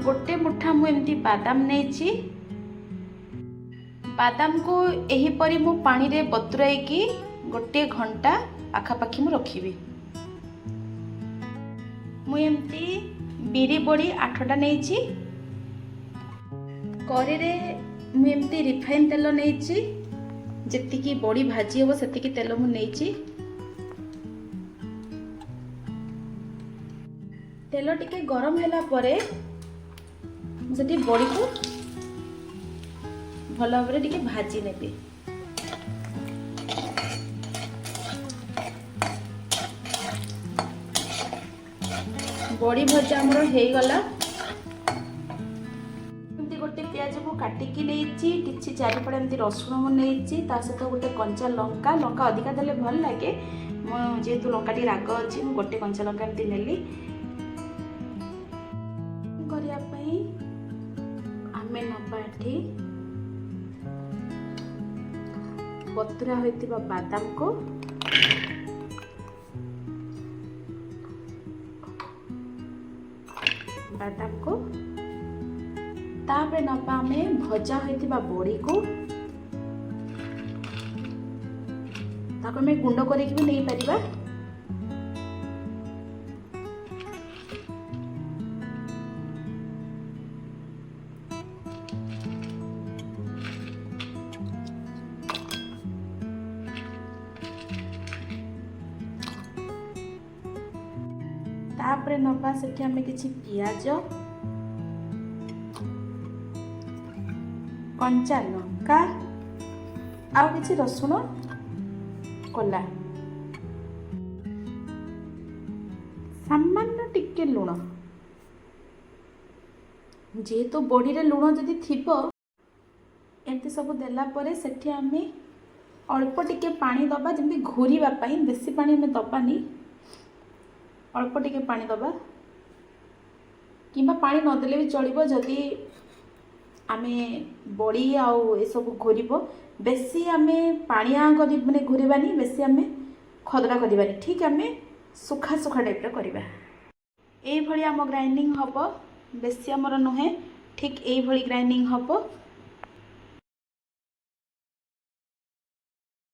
गोटे मुठा मुझे बादाम नहीं बादाम को एहीपरी मु पानी रे बतुराई गोटे घंटा पाखापाखी मु रखी मुझे बिरी बड़ी 8टा नहीं करी रे मुझे रिफाइन तेल नहीं जी बड़ी भाजी हम से तेल मुझे तेल टिके गरम हैला परे मुझे बड़ी को भल भाव टिके भाजी नेबी बड़ी भजा हमर हे गला एमती गोटे प्याज को काटिकी नहीं किसी चारिपड़ा एमती रसुण मु नहीं सहित गोटे कंचा लंका लंका अधिका देले भल लगे जेहेतु लंका टी राग अच्छी गोटे कंचा लंका एमती नेली करने आमे नबा एठी बतुरा होइतिबा बादाम को तापरे नबा आमे भजा होइतिबा बड़ी को ताको आमे गुंड करके भी नहीं परिबा तापरे नबा सेठी आमे किछि पियाज कंचा लंका आउ किछि रसुण कोला सामान्य टिके लुण जेहेतु बड़ी रे लुण जदि थिबो एमती सब देला परे सेठी आमे अल्प टिके पानी दबा जेमती घोरीबा पई बेसी पानी हमें दबानी अल्प टिके पानी दबा किंबा पानी नदेले भी चलिबो जदि आमे बड़ी आउ ए सब घोरीबो बेसी आमे पानिया करी माने घोरीबानी बेसी आमे खदरा करिबानी ठीक आमे सुखा सुखा टाइप रे करिबा एई भली आम ग्राइंडिंग हबो बेसी हमर नहे ठीक एई भली ग्राइंडिंग हबो।